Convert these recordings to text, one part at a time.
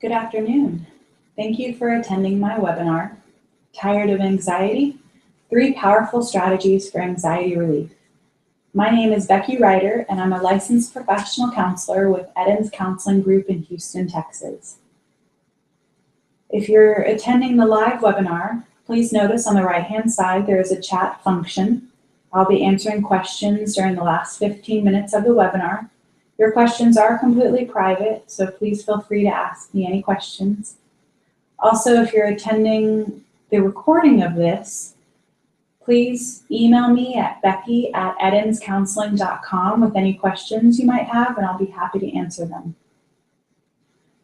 Good afternoon. Thank you for attending my webinar, Tired of Anxiety? 3 Powerful Strategies for Anxiety Relief. My name is Becky Ryder, and I'm a licensed professional counselor with Eden's Counseling Group in Houston, Texas. If you're attending the live webinar, please notice on the right-hand side there is a chat function. I'll be answering questions during the last 15 minutes of the webinar. Your questions are completely private, so please feel free to ask me any questions. Also, if you're attending the recording of this, please email me at becky@edenscounseling.com with any questions you might have, and I'll be happy to answer them.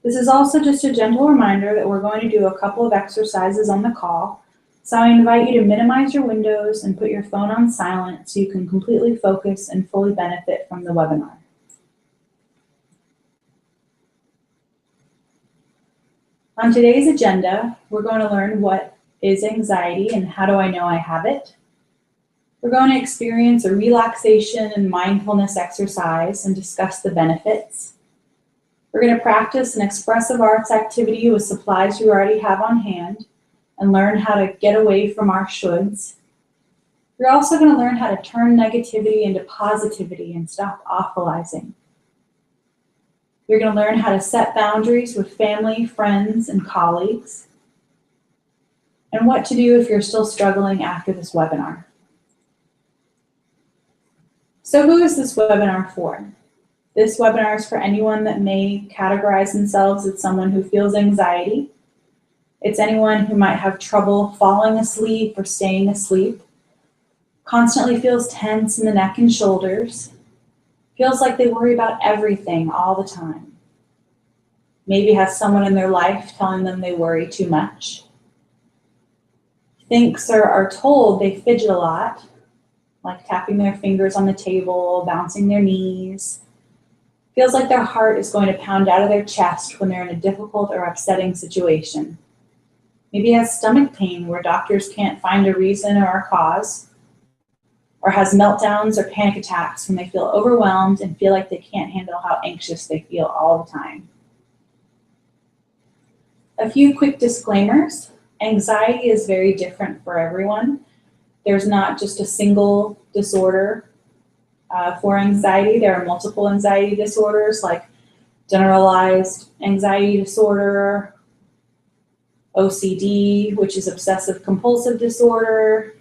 This is also just a gentle reminder that we're going to do a couple of exercises on the call, so I invite you to minimize your windows and put your phone on silent so you can completely focus and fully benefit from the webinar. On today's agenda, we're going to learn what is anxiety and how do I know I have it. We're going to experience a relaxation and mindfulness exercise and discuss the benefits. We're going to practice an expressive arts activity with supplies you already have on hand and learn how to get away from our shoulds. You're also going to learn how to turn negativity into positivity and stop awfulizing. You're going to learn how to set boundaries with family, friends, and colleagues, and what to do if you're still struggling after this webinar. So who is this webinar for? This webinar is for anyone that may categorize themselves as someone who feels anxiety. It's anyone who might have trouble falling asleep or staying asleep, constantly feels tense in the neck and shoulders, feels like they worry about everything all the time. Maybe has someone in their life telling them they worry too much. Thinks or are told they fidget a lot, like tapping their fingers on the table, bouncing their knees. Feels like their heart is going to pound out of their chest when they're in a difficult or upsetting situation. Maybe has stomach pain where doctors can't find a reason or a cause, or has meltdowns or panic attacks when they feel overwhelmed and feel like they can't handle how anxious they feel all the time. A few quick disclaimers. Anxiety is very different for everyone. There's not just a single disorder for anxiety. There are multiple anxiety disorders like generalized anxiety disorder, OCD, which is obsessive compulsive disorder.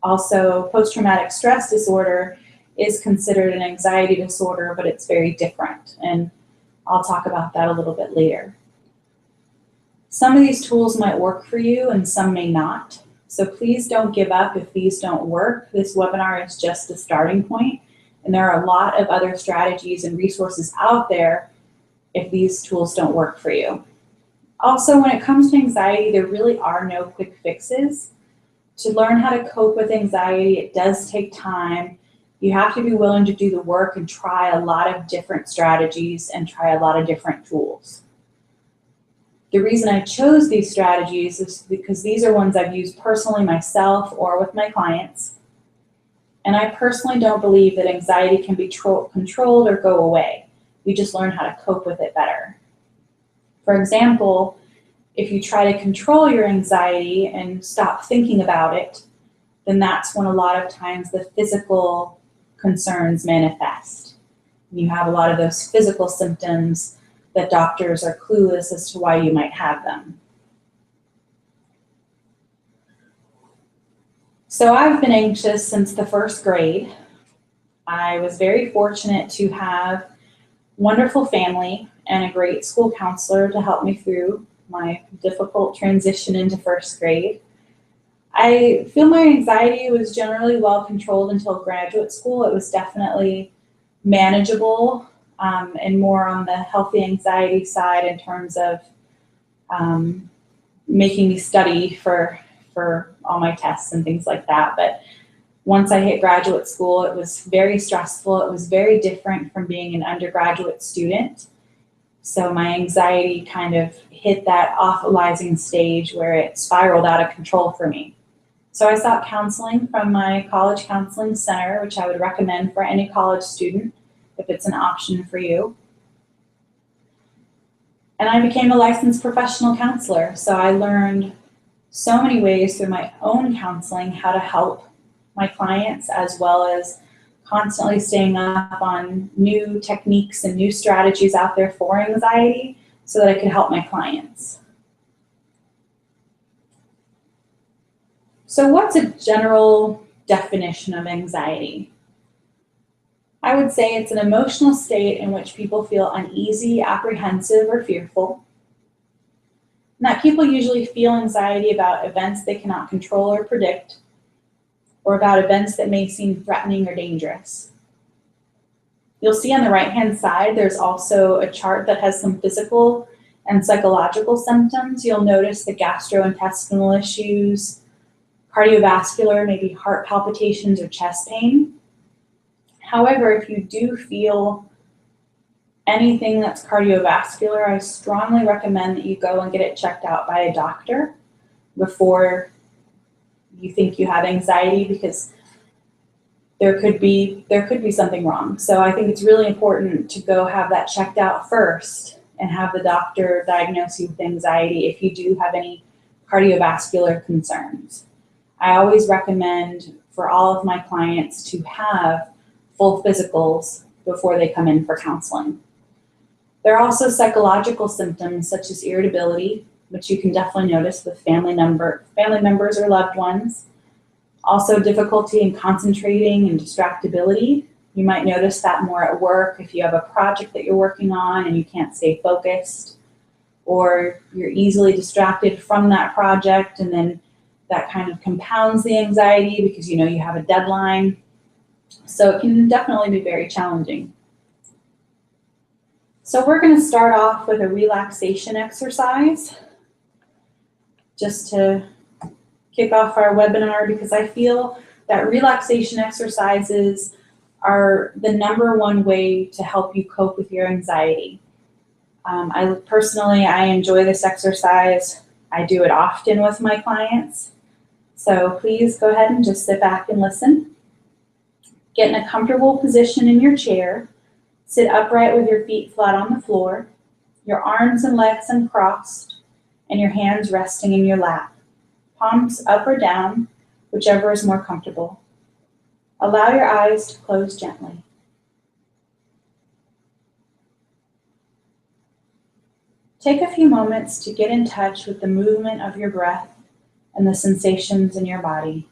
Also, post-traumatic stress disorder is considered an anxiety disorder, but it's very different, and I'll talk about that a little bit later. Some of these tools might work for you and some may not, so please don't give up if these don't work. This webinar is just a starting point, and there are a lot of other strategies and resources out there if these tools don't work for you. Also, when it comes to anxiety, there really are no quick fixes. To learn how to cope with anxiety, it does take time. You have to be willing to do the work and try a lot of different strategies and try a lot of different tools. The reason I chose these strategies is because these are ones I've used personally myself or with my clients. And I personally don't believe that anxiety can be controlled or go away. You just learn how to cope with it better. For example, if you try to control your anxiety and stop thinking about it, then that's when a lot of times the physical concerns manifest. You have a lot of those physical symptoms that doctors are clueless as to why you might have them. So I've been anxious since the 1st grade. I was very fortunate to have wonderful family and a great school counselor to help me through my difficult transition into 1st grade. I feel my anxiety was generally well controlled until graduate school. It was definitely manageable and more on the healthy anxiety side in terms of making me study for all my tests and things like that. But once I hit graduate school, it was very stressful. It was very different from being an undergraduate student. So my anxiety kind of hit that awfulizing stage where it spiraled out of control for me. So I sought counseling from my college counseling center, which I would recommend for any college student if it's an option for you. And I became a licensed professional counselor, so I learned so many ways through my own counseling how to help my clients, as well as constantly staying up on new techniques and new strategies out there for anxiety so that I could help my clients. So what's a general definition of anxiety? I would say it's an emotional state in which people feel uneasy, apprehensive, or fearful. And that people usually feel anxiety about events they cannot control or predict, or about events that may seem threatening or dangerous. You'll see on the right-hand side, there's also a chart that has some physical and psychological symptoms. You'll notice the gastrointestinal issues, cardiovascular, maybe heart palpitations or chest pain. However, if you do feel anything that's cardiovascular, I strongly recommend that you go and get it checked out by a doctor before you think you have anxiety, because there could be something wrong. So I think it's really important to go have that checked out first and have the doctor diagnose you with anxiety if you do have any cardiovascular concerns. I always recommend for all of my clients to have full physicals before they come in for counseling. There are also psychological symptoms such as irritability, which you can definitely notice with family members or loved ones. Also difficulty in concentrating and distractibility. You might notice that more at work if you have a project that you're working on and you can't stay focused, or you're easily distracted from that project, and then that kind of compounds the anxiety because you know you have a deadline. So it can definitely be very challenging. So we're going to start off with a relaxation exercise just to kick off our webinar, because I feel that relaxation exercises are the #1 way to help you cope with your anxiety. I enjoy this exercise. I do it often with my clients. So please go ahead and just sit back and listen. Get in a comfortable position in your chair. Sit upright with your feet flat on the floor, your arms and legs uncrossed, and your hands resting in your lap. Palms up or down, whichever is more comfortable. Allow your eyes to close gently. Take a few moments to get in touch with the movement of your breath and the sensations in your body.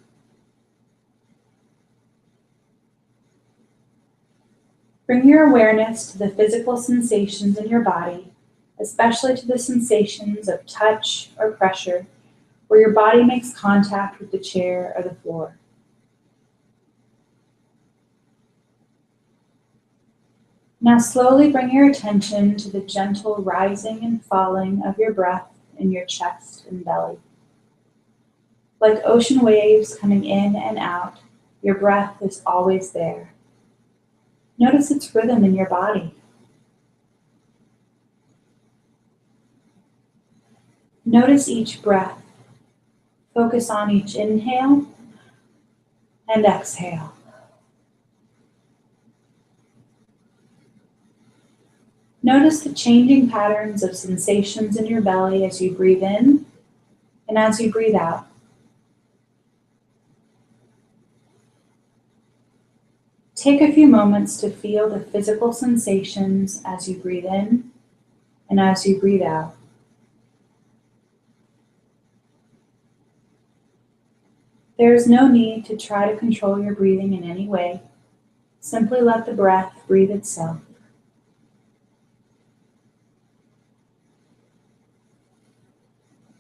Bring your awareness to the physical sensations in your body, especially to the sensations of touch or pressure, where your body makes contact with the chair or the floor. Now slowly bring your attention to the gentle rising and falling of your breath in your chest and belly. Like ocean waves coming in and out, your breath is always there. Notice its rhythm in your body. Notice each breath. Focus on each inhale and exhale. Notice the changing patterns of sensations in your belly as you breathe in and as you breathe out. Take a few moments to feel the physical sensations as you breathe in and as you breathe out. There is no need to try to control your breathing in any way. Simply let the breath breathe itself.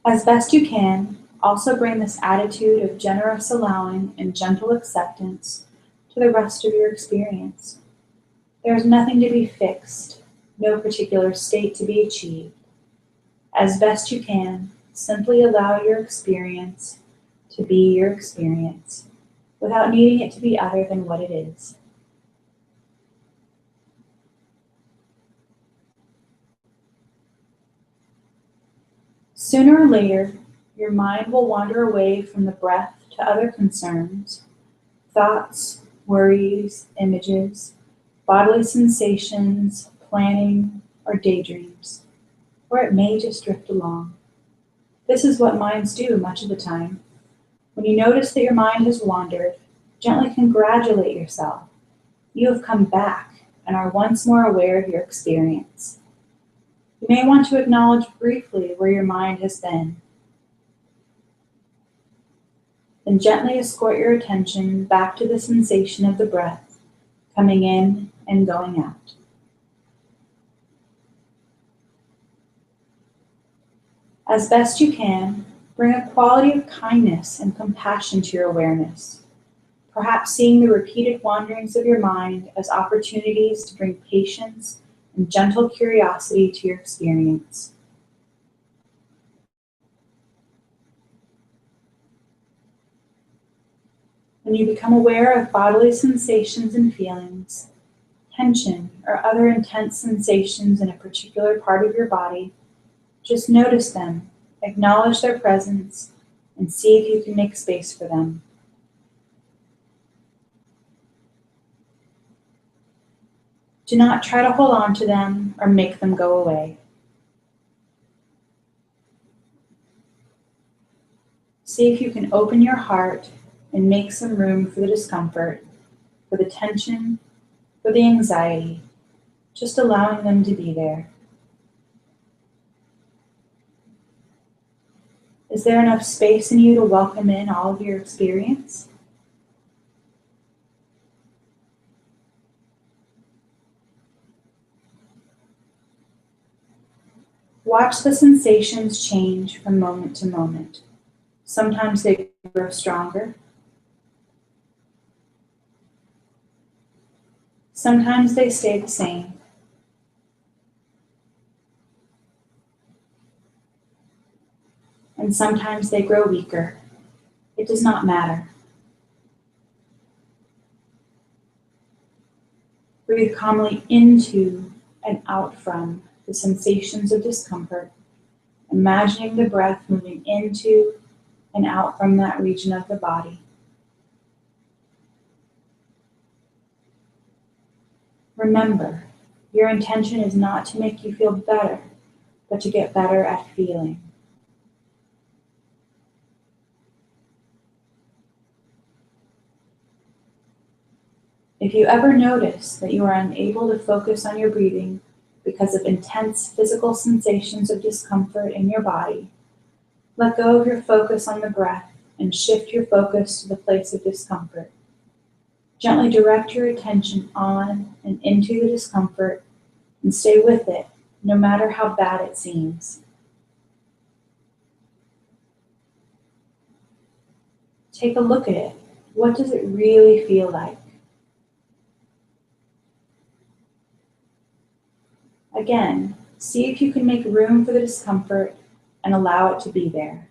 As best you can, also bring this attitude of generous allowing and gentle acceptance to the rest of your experience. There is nothing to be fixed, no particular state to be achieved. As best you can, simply allow your experience to be your experience without needing it to be other than what it is. Sooner or later, your mind will wander away from the breath to other concerns, thoughts, worries, images, bodily sensations, planning, or daydreams. or it may just drift along. This is what minds do much of the time. When you notice that your mind has wandered, gently congratulate yourself. You have come back and are once more aware of your experience. You may want to acknowledge briefly where your mind has been. Then gently escort your attention back to the sensation of the breath coming in and going out. As best you can, bring a quality of kindness and compassion to your awareness, perhaps seeing the repeated wanderings of your mind as opportunities to bring patience and gentle curiosity to your experience. When you become aware of bodily sensations and feelings, tension or other intense sensations in a particular part of your body, just notice them, acknowledge their presence, and see if you can make space for them. Do not try to hold on to them or make them go away. See if you can open your heart and make some room for the discomfort, for the tension, for the anxiety, just allowing them to be there. Is there enough space in you to welcome in all of your experience? Watch the sensations change from moment to moment. Sometimes they grow stronger. Sometimes they stay the same. And sometimes they grow weaker. It does not matter. Breathe calmly into and out from the sensations of discomfort, imagining the breath moving into and out from that region of the body. Remember, your intention is not to make you feel better, but to get better at feeling. If you ever notice that you are unable to focus on your breathing because of intense physical sensations of discomfort in your body, let go of your focus on the breath and shift your focus to the place of discomfort. Gently direct your attention on and into the discomfort and stay with it, no matter how bad it seems. Take a look at it. What does it really feel like? Again, see if you can make room for the discomfort and allow it to be there.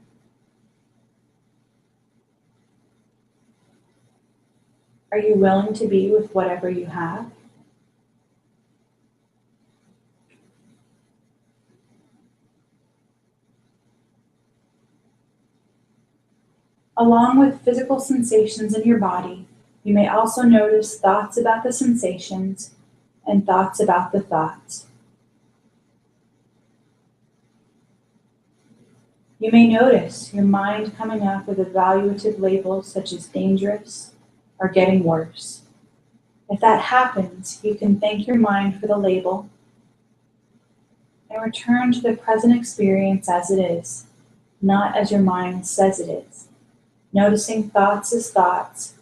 Are you willing to be with whatever you have? Along with physical sensations in your body, you may also notice thoughts about the sensations and thoughts about the thoughts. You may notice your mind coming up with evaluative labels such as dangerous or getting worse. If that happens, you can thank your mind for the label and return to the present experience as it is, not as your mind says it is. Noticing thoughts as thoughts,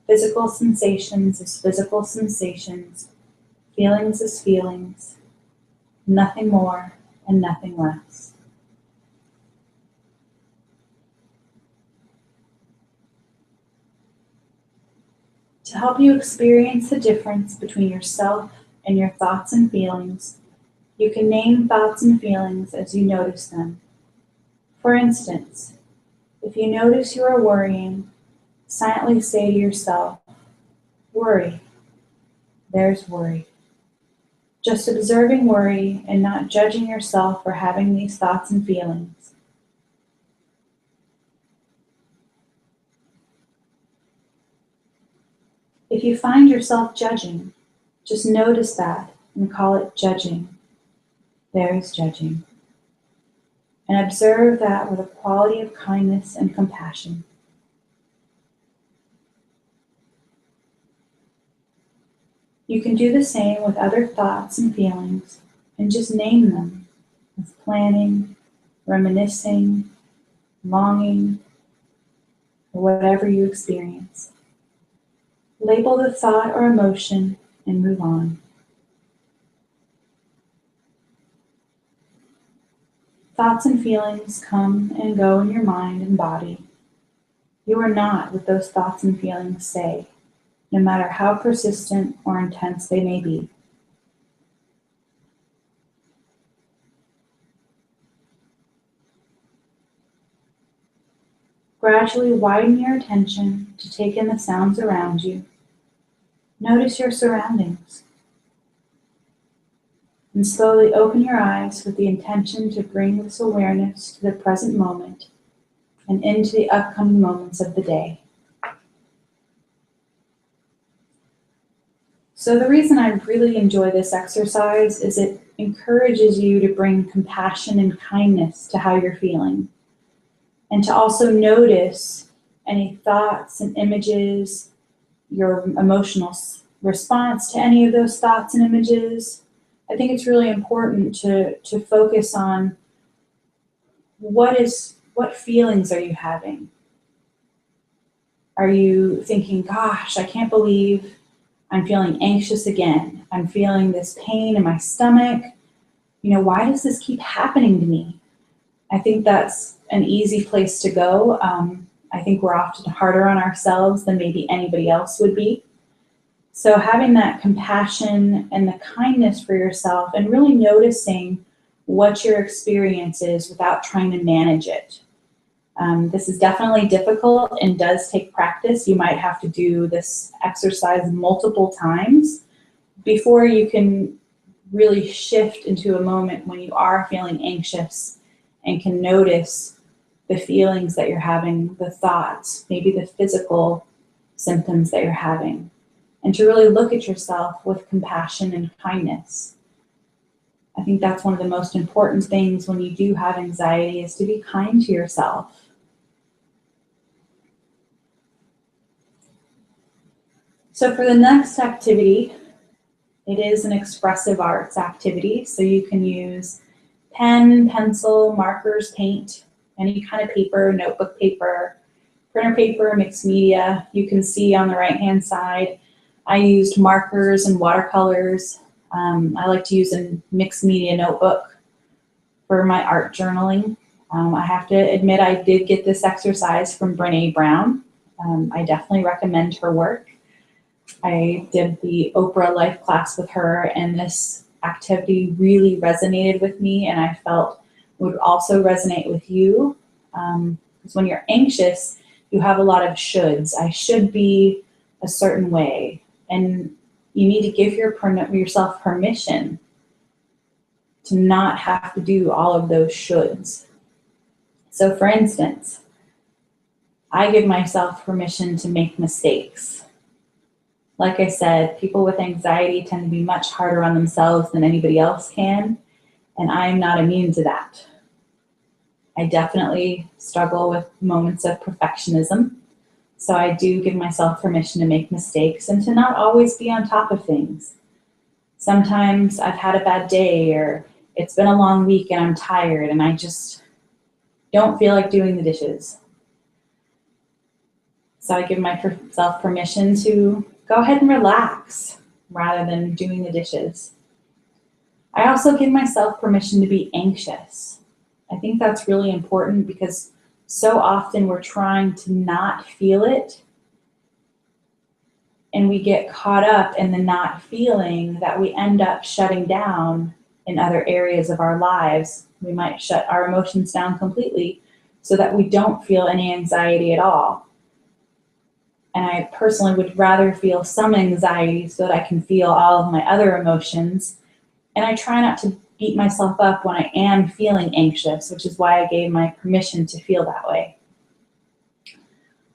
physical sensations as physical sensations, feelings as feelings, nothing more and nothing less. To help you experience the difference between yourself and your thoughts and feelings, you can name thoughts and feelings as you notice them. For instance, if you notice you are worrying, silently say to yourself, "Worry." There's worry. Just observing worry and not judging yourself for having these thoughts and feelings. If you find yourself judging, just notice that and call it judging. There's judging. and observe that with a quality of kindness and compassion. You can do the same with other thoughts and feelings and just name them as planning, reminiscing, longing, or whatever you experience. Label the thought or emotion and move on. Thoughts and feelings come and go in your mind and body. You are not what those thoughts and feelings say, no matter how persistent or intense they may be. Gradually widen your attention to take in the sounds around you. Notice your surroundings. And slowly open your eyes with the intention to bring this awareness to the present moment and into the upcoming moments of the day. So the reason I really enjoy this exercise is it encourages you to bring compassion and kindness to how you're feeling, and to also notice any thoughts and images, your emotional response to any of those thoughts and images. I think it's really important to focus on what feelings are you having? Are you thinking, gosh, I can't believe I'm feeling anxious again. I'm feeling this pain in my stomach. Why does this keep happening to me? I think that's an easy place to go. I think we're often harder on ourselves than maybe anybody else would be. So having that compassion and the kindness for yourself and really noticing what your experience is without trying to manage it. This is definitely difficult and does take practice. You might have to do this exercise multiple times before you can really shift into a moment when you are feeling anxious and can notice the feelings that you're having, the thoughts, maybe the physical symptoms that you're having, and to really look at yourself with compassion and kindness. I think that's one of the most important things when you do have anxiety, is to be kind to yourself. So for the next activity, it is an expressive arts activity. So you can use pen, pencil, markers, paint, any kind of paper, notebook paper, printer paper, mixed media. You can see on the right-hand side, I used markers and watercolors. I like to use a mixed media notebook for my art journaling. I have to admit I did get this exercise from Brené Brown. I definitely recommend her work. I did the Oprah Life class with her, and this activity really resonated with me, and I felt would also resonate with you. Because when you're anxious, you have a lot of shoulds. I should be a certain way, and you need to give yourself permission to not have to do all of those shoulds. So for instance, I give myself permission to make mistakes. Like I said, people with anxiety tend to be much harder on themselves than anybody else can, and I'm not immune to that. I definitely struggle with moments of perfectionism, so I do give myself permission to make mistakes and to not always be on top of things. Sometimes I've had a bad day, or it's been a long week and I'm tired and I just don't feel like doing the dishes. So I give myself permission to go ahead and relax rather than doing the dishes. I also give myself permission to be anxious. I think that's really important because so often we're trying to not feel it, and we get caught up in the not feeling that we end up shutting down in other areas of our lives. We might shut our emotions down completely so that we don't feel any anxiety at all. And I personally would rather feel some anxiety so that I can feel all of my other emotions. And I try not to beat myself up when I am feeling anxious, which is why I gave my permission to feel that way.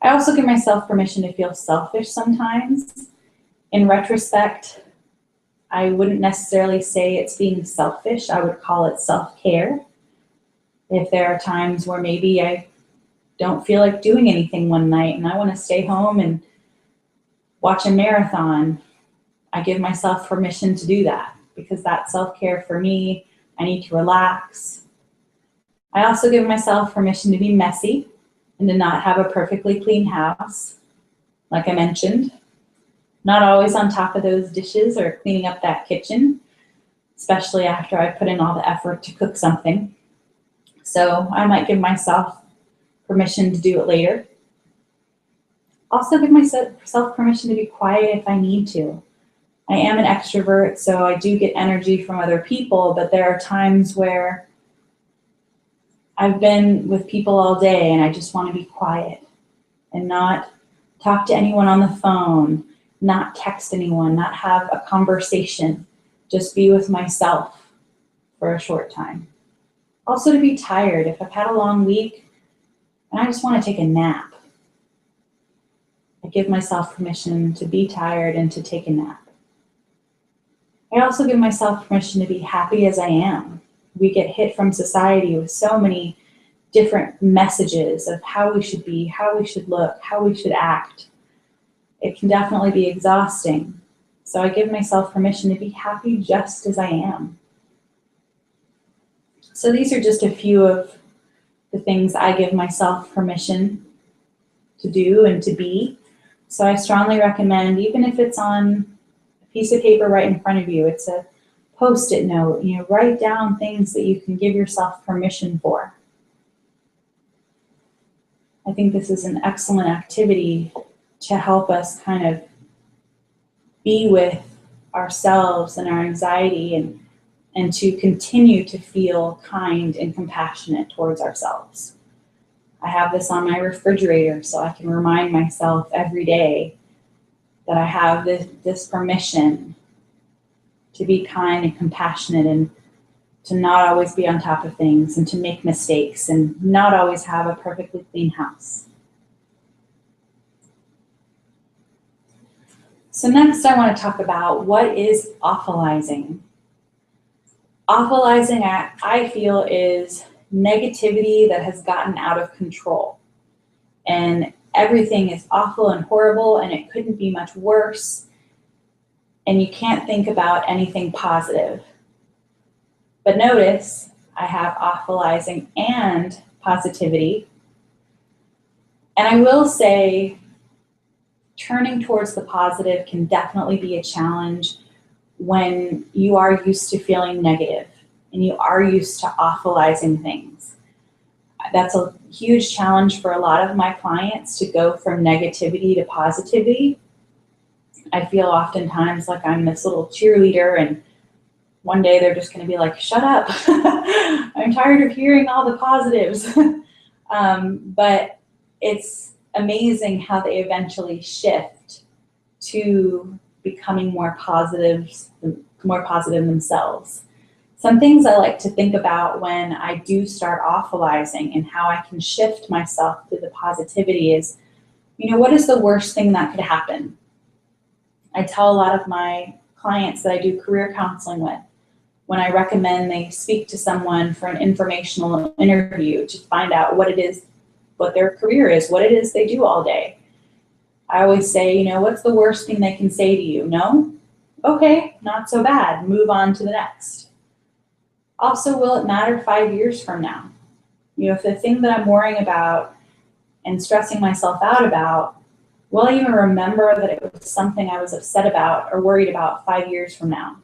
I also give myself permission to feel selfish sometimes. In retrospect, I wouldn't necessarily say it's being selfish. I would call it self-care. If there are times where maybe I don't feel like doing anything one night and I want to stay home and watch a marathon, I give myself permission to do that because that's self-care for me. I need to relax. I also give myself permission to be messy and to not have a perfectly clean house. Like I mentioned, not always on top of those dishes or cleaning up that kitchen, especially after I put in all the effort to cook something. So I might give myself permission to do it later. Also give myself permission to be quiet if I need to. I am an extrovert, so I do get energy from other people, but there are times where I've been with people all day and I just want to be quiet and not talk to anyone on the phone, not text anyone, not have a conversation, just be with myself for a short time. Also to be tired. If I've had a long week and I just want to take a nap, I give myself permission to be tired and to take a nap. I also give myself permission to be happy as I am. We get hit from society with so many different messages of how we should be, how we should look, how we should act. It can definitely be exhausting. So I give myself permission to be happy just as I am. So these are just a few of the things I give myself permission to do and to be. So I strongly recommend, even if it's on a piece of paper right in front of you, it's a Post-it note, write down things that you can give yourself permission for. I think this is an excellent activity to help us kind of be with ourselves and our anxiety and to continue to feel kind and compassionate towards ourselves. I have this on my refrigerator so I can remind myself every day that I have this permission to be kind and compassionate and to not always be on top of things and to make mistakes and not always have a perfectly clean house. So next I want to talk about what is awfulizing. Awfulizing, I feel, is negativity that has gotten out of control. And everything is awful and horrible and it couldn't be much worse. And you can't think about anything positive. But notice I have awfulizing and positivity. And I will say turning towards the positive can definitely be a challenge when you are used to feeling negative and you are used to awfulizing things. That's a huge challenge for a lot of my clients to go from negativity to positivity. I feel oftentimes like I'm this little cheerleader and one day they're just going to be like, shut up. I'm tired of hearing all the positives. But it's amazing how they eventually shift to becoming more positive themselves. Some things I like to think about when I do start awfulizing and how I can shift myself to the positivity is, what is the worst thing that could happen? I tell a lot of my clients that I do career counseling with, when I recommend they speak to someone for an informational interview to find out what it is, what their career is, what it is they do all day. I always say, what's the worst thing they can say to you? No? Okay, not so bad. Move on to the next. Also, will it matter 5 years from now? If the thing that I'm worrying about and stressing myself out about, will I even remember that it was something I was upset about or worried about 5 years from now?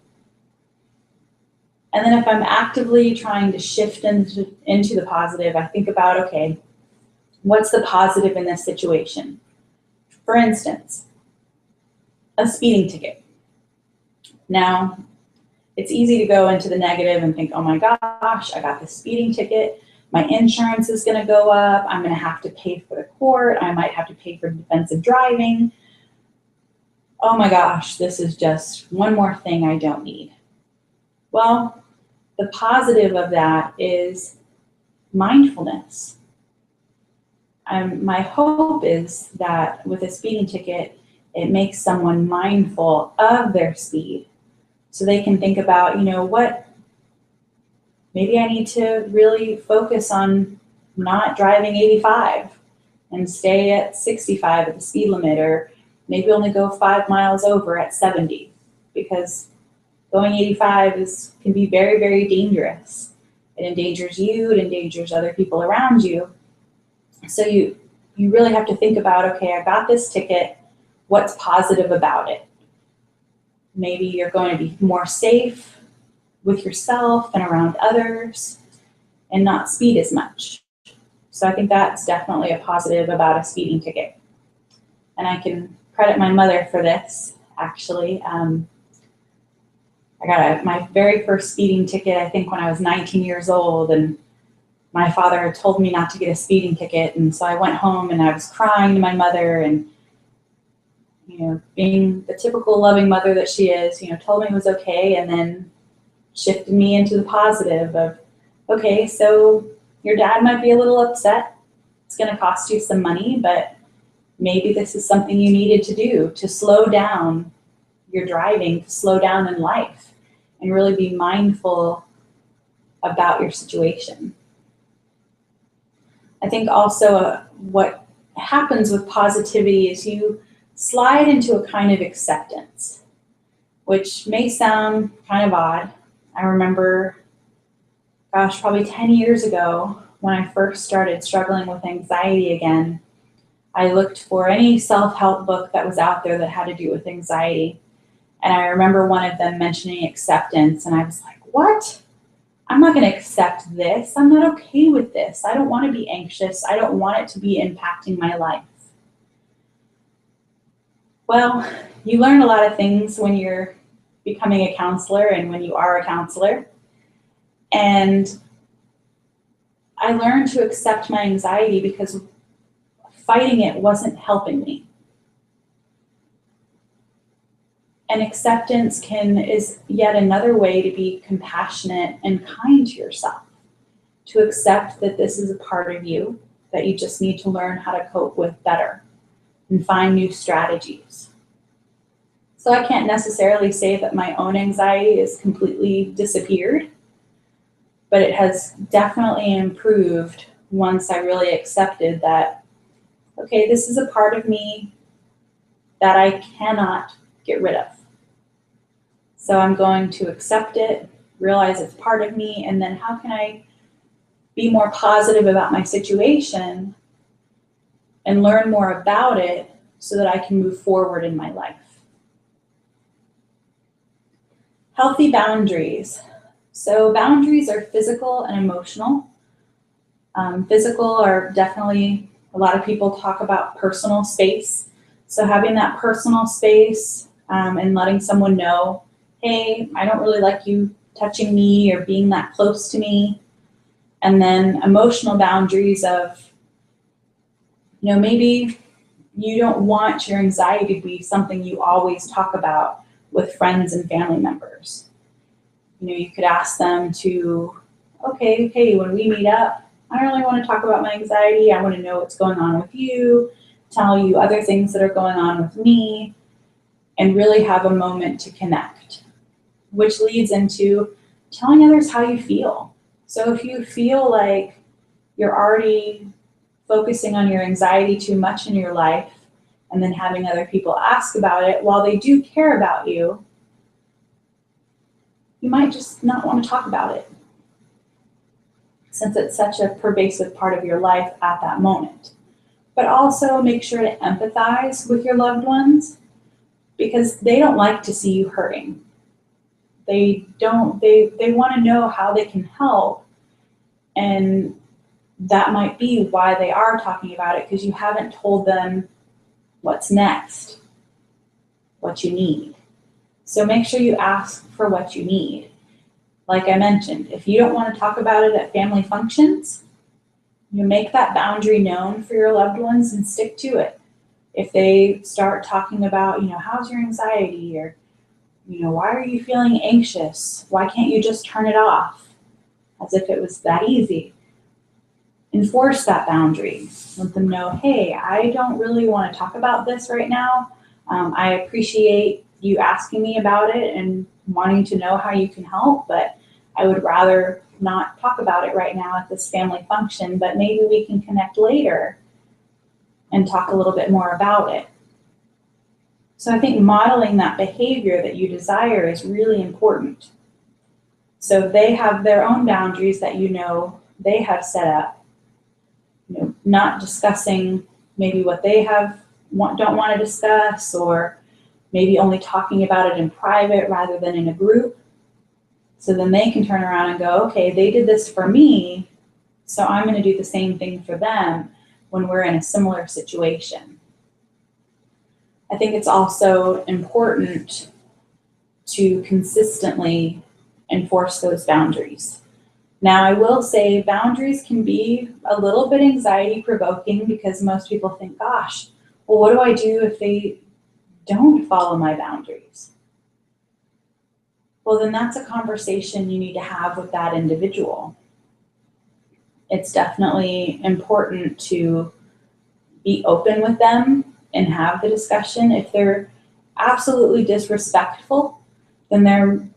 And then if I'm actively trying to shift into the positive, I think about, okay, what's the positive in this situation? For instance, a speeding ticket. Now, it's easy to go into the negative and think, oh my gosh, I got this speeding ticket. My insurance is going to go up. I'm going to have to pay for the court. I might have to pay for defensive driving. Oh my gosh, this is just one more thing I don't need. Well, the positive of that is mindfulness. My hope is that with a speeding ticket, it makes someone mindful of their speed so they can think about, maybe I need to really focus on not driving 85 and stay at 65 at the speed limit, or maybe only go 5 miles over at 70, because going 85 can be very, very dangerous. It endangers you, it endangers other people around you. So you really have to think about, okay, I got this ticket, what's positive about it? Maybe you're going to be more safe with yourself and around others and not speed as much. So I think that's definitely a positive about a speeding ticket. And I can credit my mother for this, actually. I got my very first speeding ticket, I think, when I was 19 years old, and my father had told me not to get a speeding ticket. And so I went home and I was crying to my mother, and, being the typical loving mother that she is, told me it was okay, and then shifted me into the positive of, okay, so your dad might be a little upset. It's going to cost you some money, but maybe this is something you needed to do to slow down your driving, to slow down in life, and really be mindful about your situation. I think also what happens with positivity is you slide into a kind of acceptance, which may sound kind of odd. I remember, probably 10 years ago, when I first started struggling with anxiety again, I looked for any self-help book that was out there that had to do with anxiety. And I remember one of them mentioning acceptance, and I was like, what? I'm not going to accept this. I'm not okay with this. I don't want to be anxious. I don't want it to be impacting my life. Well, you learn a lot of things when you're becoming a counselor and when you are a counselor. And I learned to accept my anxiety because fighting it wasn't helping me. And acceptance is yet another way to be compassionate and kind to yourself, to accept that this is a part of you that you just need to learn how to cope with better and find new strategies. So I can't necessarily say that my own anxiety has completely disappeared, but it has definitely improved once I really accepted that, okay, this is a part of me that I cannot get rid of. So I'm going to accept it, realize it's part of me, and then how can I be more positive about my situation and learn more about it so that I can move forward in my life. Healthy boundaries. So boundaries are physical and emotional. Physical are definitely, a lot of people talk about personal space. So having that personal space and letting someone know, hey, I don't really like you touching me or being that close to me. And then emotional boundaries of, maybe you don't want your anxiety to be something you always talk about with friends and family members. You could ask them to, okay, hey, when we meet up, I don't really want to talk about my anxiety. I want to know what's going on with you, tell you other things that are going on with me, and really have a moment to connect, which leads into telling others how you feel. So if you feel like you're already focusing on your anxiety too much in your life and then having other people ask about it, while they do care about you, you might just not want to talk about it since it's such a pervasive part of your life at that moment. But also make sure to empathize with your loved ones because they don't like to see you hurting. They want to know how they can help, and that might be why they are talking about it, because you haven't told them what's next, what you need. So make sure you ask for what you need. Like I mentioned, if you don't want to talk about it at family functions, you make that boundary known for your loved ones and stick to it. If they start talking about, how's your anxiety, or, why are you feeling anxious? Why can't you just turn it off? As if it was that easy. Enforce that boundary. Let them know, hey, I don't really want to talk about this right now. I appreciate you asking me about it and wanting to know how you can help, but I would rather not talk about it right now at this family function, but maybe we can connect later and talk a little bit more about it. So I think modeling that behavior that you desire is really important. So they have their own boundaries that they have set up, not discussing maybe what they don't want to discuss, or maybe only talking about it in private rather than in a group. So then they can turn around and go, okay, they did this for me, so I'm going to do the same thing for them when we're in a similar situation. I think it's also important to consistently enforce those boundaries. Now, I will say boundaries can be a little bit anxiety provoking because most people think, gosh, well, what do I do if they don't follow my boundaries? Well, then that's a conversation you need to have with that individual. It's definitely important to be open with them and have the discussion. If they're absolutely disrespectful, then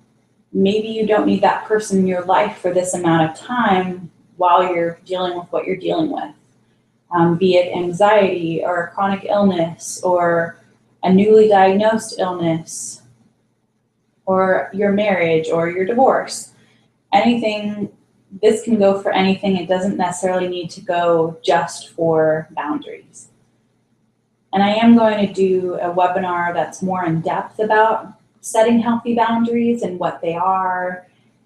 maybe you don't need that person in your life for this amount of time while you're dealing with what you're dealing with, be it anxiety or a chronic illness or a newly diagnosed illness or your marriage or your divorce. Anything, this can go for anything. It doesn't necessarily need to go just for boundaries. And I am going to do a webinar that's more in depth about setting healthy boundaries and what they are,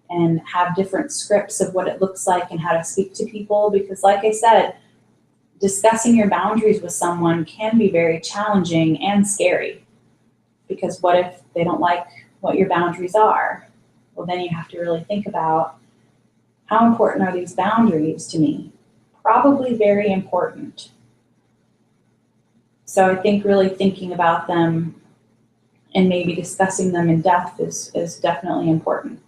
and have different scripts of what it looks like and how to speak to people. Because like I said, discussing your boundaries with someone can be very challenging and scary. Because what if they don't like what your boundaries are? Well, then you have to really think about, how important are these boundaries to me? Probably very important. So I think really thinking about them and maybe discussing them in depth is definitely important.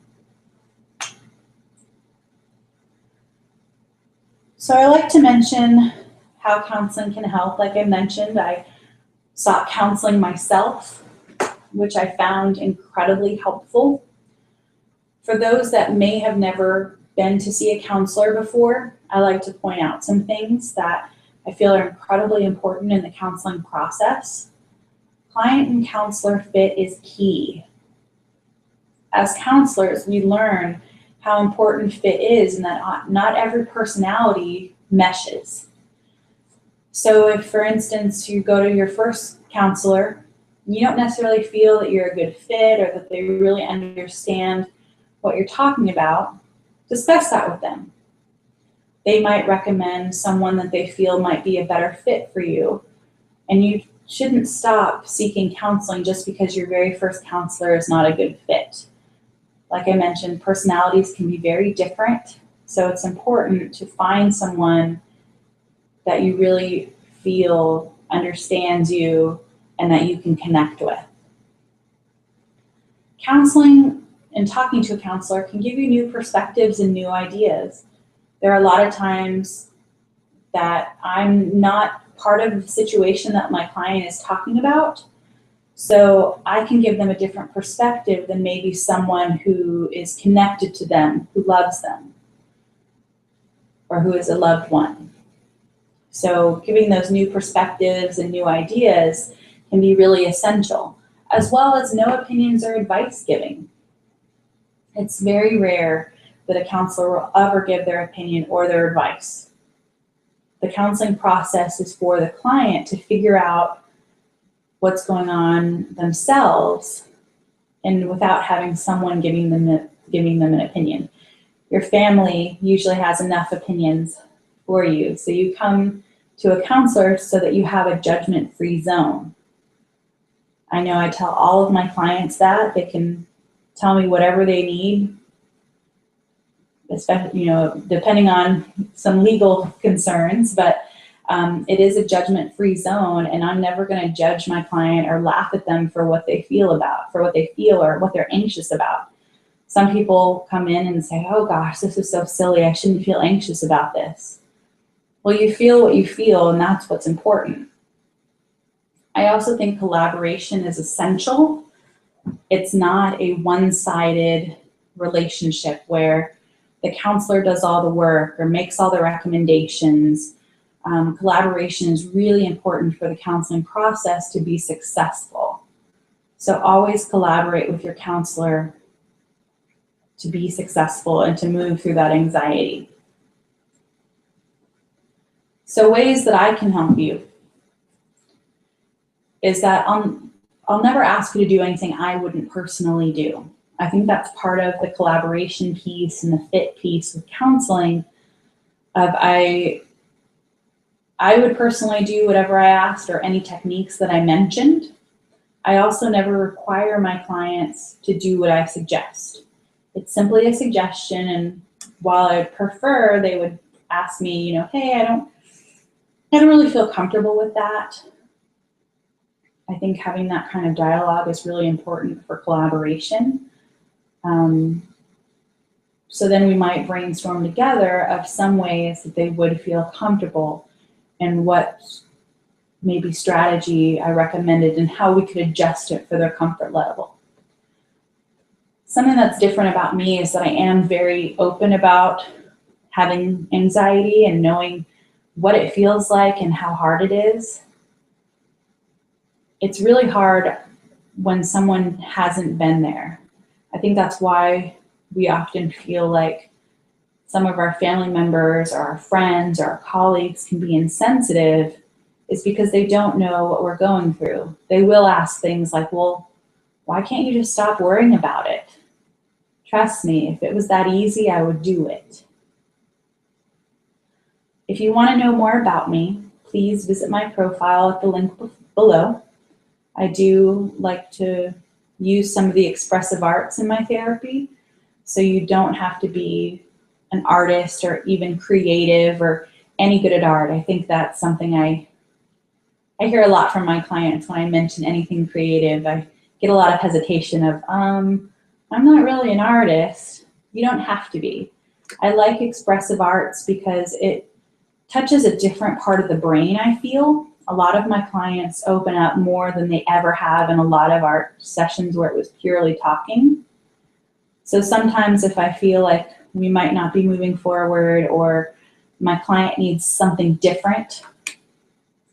So I like to mention how counseling can help. Like I mentioned, I sought counseling myself, which I found incredibly helpful. For those that may have never been to see a counselor before, I like to point out some things that I feel are incredibly important in the counseling process. Client and counselor fit is key. As counselors, we learn how important fit is and that not every personality meshes. So if, for instance, you go to your first counselor, you don't necessarily feel that you're a good fit or that they really understand what you're talking about, discuss that with them. They might recommend someone that they feel might be a better fit for you. And you shouldn't stop seeking counseling just because your very first counselor is not a good fit. Like I mentioned, personalities can be very different. So it's important to find someone that you really feel understands you and that you can connect with. Counseling and talking to a counselor can give you new perspectives and new ideas. There are a lot of times that I'm not part of the situation that my client is talking about, so I can give them a different perspective than maybe someone who is connected to them, who loves them, or who is a loved one. So giving those new perspectives and new ideas can be really essential, as well as no opinions or advice giving. It's very rare that a counselor will ever give their opinion or their advice. The counseling process is for the client to figure out what's going on themselves, and without having someone giving them an opinion. Your family usually has enough opinions for you, so you come to a counselor so that you have a judgment-free zone. I know I tell all of my clients that they can tell me whatever they need, especially, depending on some legal concerns, but it is a judgment-free zone, and I'm never going to judge my client or laugh at them for what they feel or what they're anxious about. Some people come in and say, oh gosh, this is so silly, I shouldn't feel anxious about this. Well, you feel what you feel, and that's what's important. I also think collaboration is essential. It's not a one-sided relationship where the counselor does all the work or makes all the recommendations. Collaboration is really important for the counseling process to be successful. So always collaborate with your counselor to be successful and to move through that anxiety. So ways that I can help you is that I'll never ask you to do anything I wouldn't personally do. I think that's part of the collaboration piece and the fit piece with counseling. I would personally do whatever I asked or any techniques that I mentioned. I also never require my clients to do what I suggest. It's simply a suggestion, and while I prefer they would ask me, hey, I don't really feel comfortable with that. I think having that kind of dialogue is really important for collaboration. So then we might brainstorm together of some ways that they would feel comfortable and what maybe strategy I recommended and how we could adjust it for their comfort level. Something that's different about me is that I am very open about having anxiety and knowing what it feels like and how hard it is. It's really hard when someone hasn't been there. I think that's why we often feel like some of our family members or our friends or our colleagues can be insensitive, is because they don't know what we're going through. They will ask things like, well, why can't you just stop worrying about it? Trust me, if it was that easy, I would do it. If you want to know more about me, please visit my profile at the link below. I do like to use some of the expressive arts in my therapy, so you don't have to be an artist or even creative or any good at art. I think that's something I hear a lot from my clients when I mention anything creative. I get a lot of hesitation of, I'm not really an artist. You don't have to be. I like expressive arts because it touches a different part of the brain, I feel. A lot of my clients open up more than they ever have in a lot of art sessions where it was purely talking. So sometimes if I feel like we might not be moving forward or my client needs something different,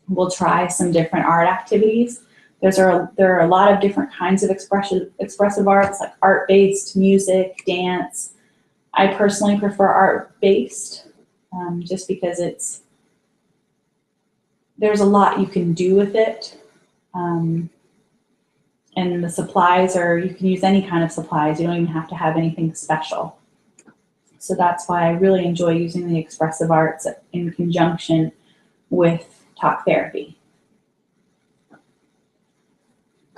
we'll try some different art activities. There are a lot of different kinds of expressive arts, like art-based, music, dance. I personally prefer art-based just because there's a lot you can do with it. And the supplies you can use any kind of supplies. You don't even have to have anything special. So that's why I really enjoy using the expressive arts in conjunction with talk therapy.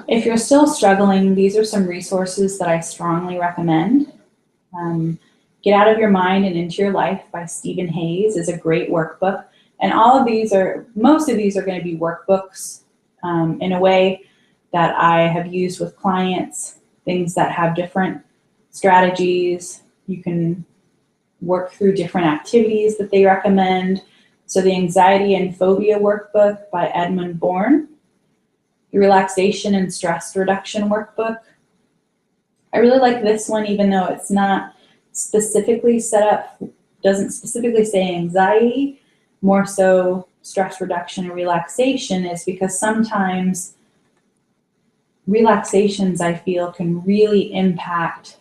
If you're still struggling, these are some resources that I strongly recommend. Get Out of Your Mind and Into Your Life by Stephen Hayes is a great workbook. And most of these are going to be workbooks in a way that I have used with clients, things that have different strategies. You can work through different activities that they recommend. So the Anxiety and Phobia Workbook by Edmund Bourne, the Relaxation and Stress Reduction Workbook. I really like this one, even though it's not specifically set up, doesn't specifically say anxiety, more so stress reduction and relaxation, is because sometimes relaxations, I feel, can really impact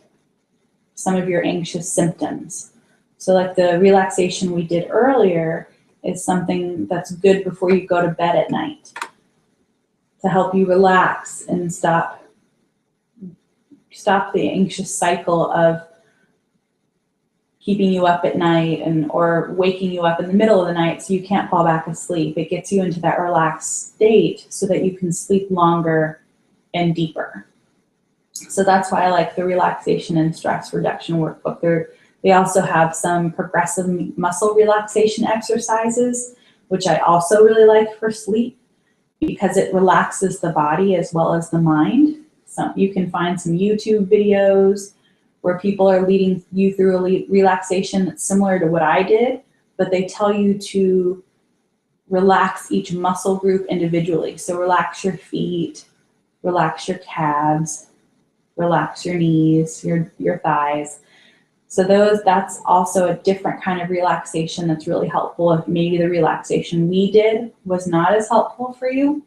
some of your anxious symptoms. So like the relaxation we did earlier is something that's good before you go to bed at night to help you relax and stop the anxious cycle of keeping you up at night or waking you up in the middle of the night so you can't fall back asleep. It gets you into that relaxed state so that you can sleep longer and deeper. So that's why I like the Relaxation and Stress Reduction Workbook. They also have some progressive muscle relaxation exercises, which I also really like for sleep because it relaxes the body as well as the mind. So you can find some YouTube videos where people are leading you through a relaxation that's similar to what I did, but they tell you to relax each muscle group individually. So relax your feet, relax your calves, relax your knees, your thighs. So that's also a different kind of relaxation that's really helpful if maybe the relaxation we did was not as helpful for you.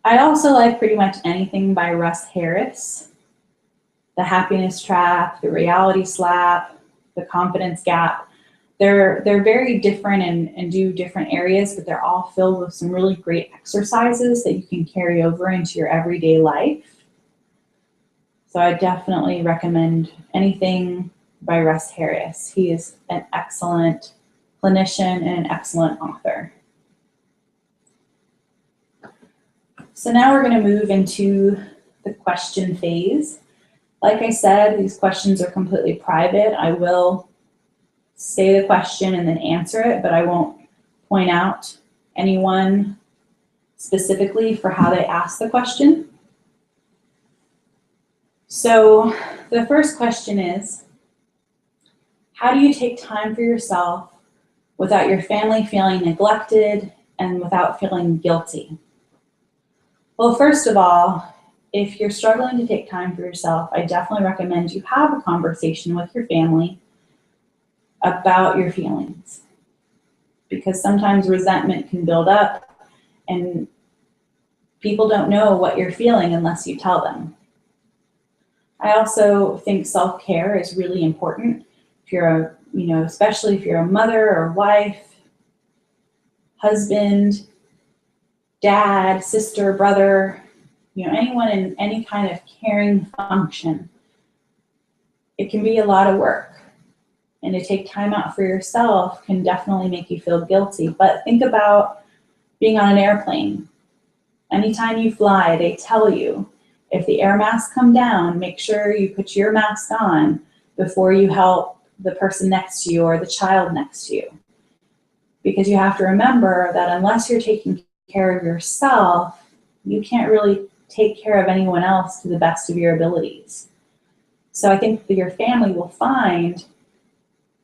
I also like pretty much anything by Russ Harris. The Happiness Trap, the Reality Slap, the Confidence Gap. They're very different and do different areas, but they're all filled with some really great exercises that you can carry over into your everyday life. So I definitely recommend anything by Russ Harris. He is an excellent clinician and an excellent author. So now we're going to move into the question phase. Like I said, these questions are completely private. I will say the question and then answer it, but I won't point out anyone specifically for how they ask the question. So the first question is, how do you take time for yourself without your family feeling neglected and without feeling guilty? Well, first of all, if you're struggling to take time for yourself, I definitely recommend you have a conversation with your family about your feelings, because sometimes resentment can build up and people don't know what you're feeling unless you tell them. I also think self-care is really important. If you're especially if you're a mother or wife, husband, dad, sister, brother, anyone in any kind of caring function, it can be a lot of work. And to take time out for yourself can definitely make you feel guilty. But think about being on an airplane. Anytime you fly, they tell you, if the air masks come down, make sure you put your mask on before you help the person next to you or the child next to you. Because you have to remember that unless you're taking care of yourself, you can't really take care of anyone else to the best of your abilities. So I think that your family will find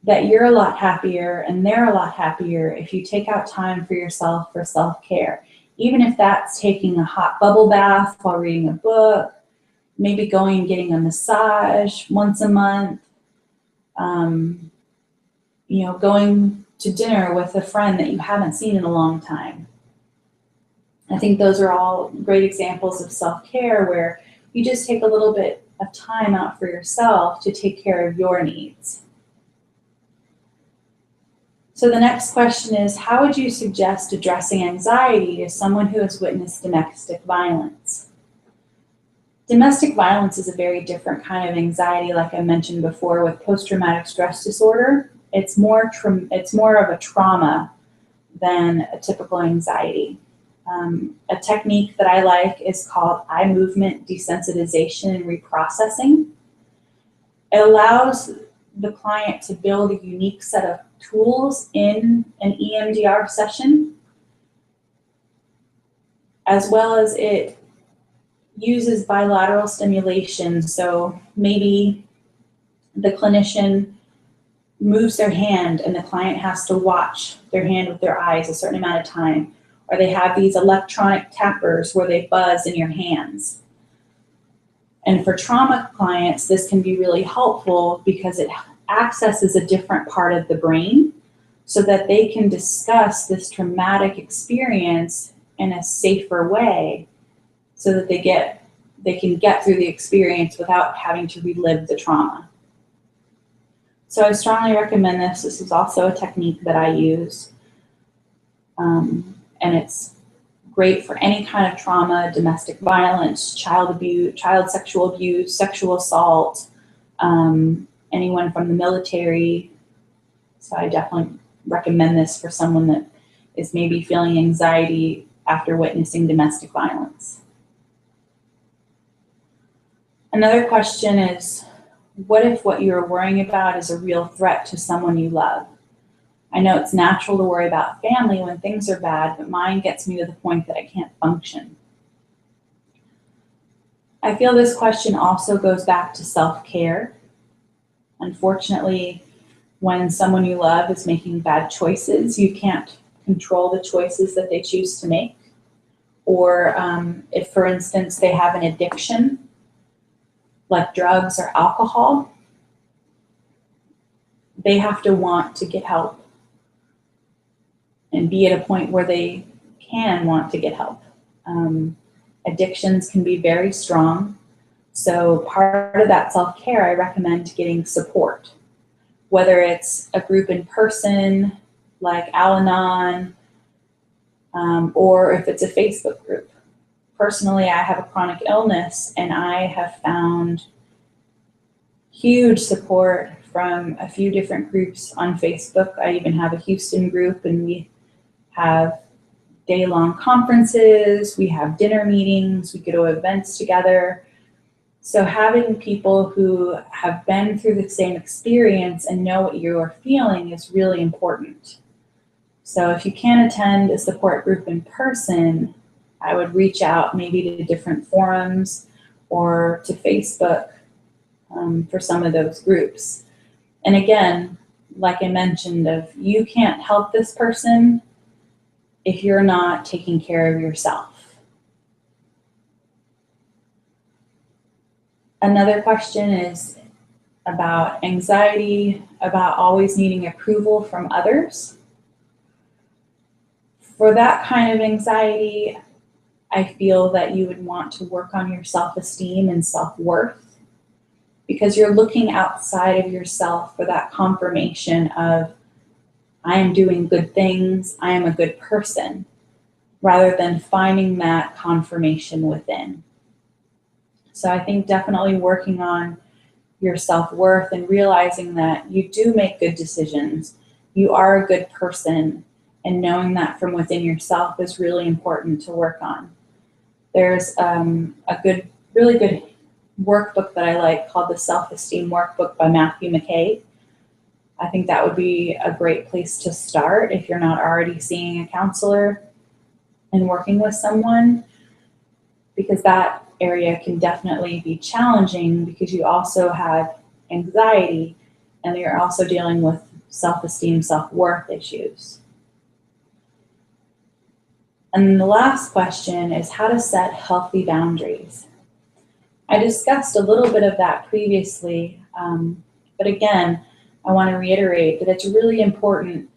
that you're a lot happier and they're a lot happier if you take out time for yourself for self-care. Even if that's taking a hot bubble bath while reading a book, maybe going and getting a massage once a month, going to dinner with a friend that you haven't seen in a long time. I think those are all great examples of self-care where you just take a little bit of time out for yourself to take care of your needs. So the next question is, how would you suggest addressing anxiety to someone who has witnessed domestic violence? Domestic violence is a very different kind of anxiety, like I mentioned before, with post-traumatic stress disorder. It's more of a trauma than a typical anxiety. A technique that I like is called eye movement desensitization and reprocessing. It allows the client to build a unique set of tools in an EMDR session, as well as it uses bilateral stimulation. So maybe the clinician moves their hand and the client has to watch their hand with their eyes a certain amount of time, or they have these electronic tappers where they buzz in your hands. And for trauma clients, this can be really helpful because it accesses a different part of the brain so that they can discuss this traumatic experience in a safer way so that they can get through the experience without having to relive the trauma. So I strongly recommend this. This is also a technique that I use. And it's great for any kind of trauma, domestic violence, child abuse, child sexual abuse, sexual assault, anyone from the military. So I definitely recommend this for someone that is maybe feeling anxiety after witnessing domestic violence. Another question is, what if what you're worrying about is a real threat to someone you love? I know it's natural to worry about family when things are bad, but mine gets me to the point that I can't function. I feel this question also goes back to self-care. Unfortunately, when someone you love is making bad choices, you can't control the choices that they choose to make. Or if, for instance, they have an addiction, like drugs or alcohol, they have to want to get help and be at a point where they can want to get help. Addictions can be very strong. So part of that self-care, I recommend getting support, whether it's a group in person like Al-Anon, or if it's a Facebook group. Personally, I have a chronic illness, and I have found huge support from a few different groups on Facebook. I even have a Houston group, and we have day-long conferences, we have dinner meetings, we go to events together. So having people who have been through the same experience and know what you're feeling is really important. So if you can't attend a support group in person, I would reach out maybe to different forums or to Facebook for some of those groups. And again, like I mentioned, you can't help this person if you're not taking care of yourself. Another question is about anxiety, about always needing approval from others. For that kind of anxiety, I feel that you would want to work on your self-esteem and self-worth, because you're looking outside of yourself for that confirmation of, I am doing good things, I am a good person, rather than finding that confirmation within. So I think definitely working on your self-worth and realizing that you do make good decisions, you are a good person, and knowing that from within yourself is really important to work on. There's really good workbook that I like called the Self-Esteem Workbook by Matthew McKay. I think that would be a great place to start if you're not already seeing a counselor and working with someone, because that area can definitely be challenging because you also have anxiety and you're also dealing with self-esteem, self-worth issues. And then the last question is how to set healthy boundaries. I discussed a little bit of that previously, but again, I want to reiterate that it's really important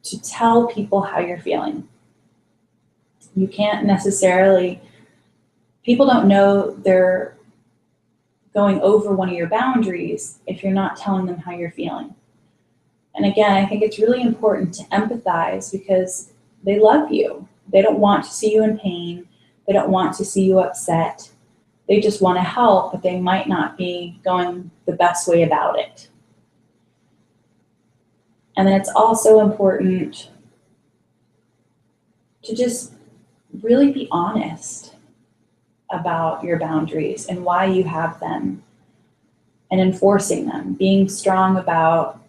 to tell people how you're feeling. You can't necessarily, people don't know they're going over one of your boundaries if you're not telling them how you're feeling. And again, I think it's really important to empathize because they love you. They don't want to see you in pain. They don't want to see you upset. They just want to help, but they might not be going the best way about it. And then it's also important to just really be honest about your boundaries and why you have them and enforcing them, being strong about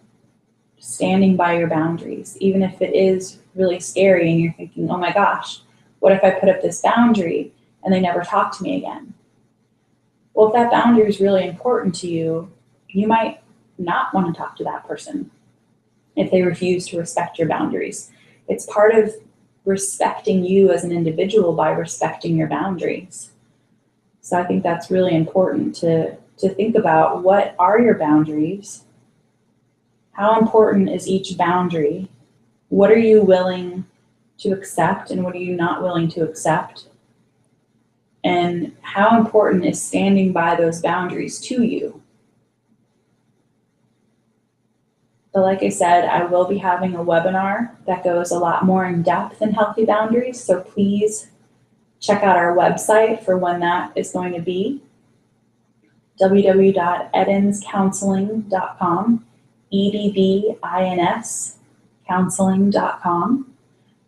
standing by your boundaries, even if it is really scary and you're thinking, oh my gosh, what if I put up this boundary and they never talk to me again? Well, if that boundary is really important to you, you might not want to talk to that person if they refuse to respect your boundaries. It's part of respecting you as an individual by respecting your boundaries. So I think that's really important to think about, what are your boundaries? How important is each boundary? What are you willing to accept and what are you not willing to accept? And how important is standing by those boundaries to you? But like I said, I will be having a webinar that goes a lot more in depth in healthy boundaries. So please check out our website for when that is going to be. www.edinscounseling.com, EDBINS counseling.com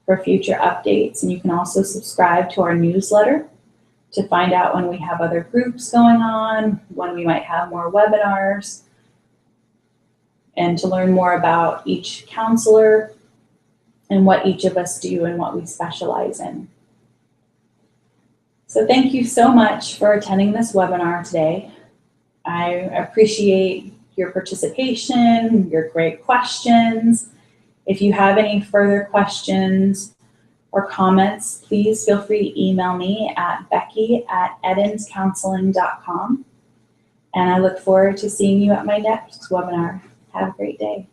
for future updates. And you can also subscribe to our newsletter to find out when we have other groups going on, when we might have more webinars, and to learn more about each counselor and what each of us do and what we specialize in. So thank you so much for attending this webinar today. I appreciate your participation, your great questions. If you have any further questions or comments, please feel free to email me at becky@edinscounseling.com. And I look forward to seeing you at my next webinar. Have a great day.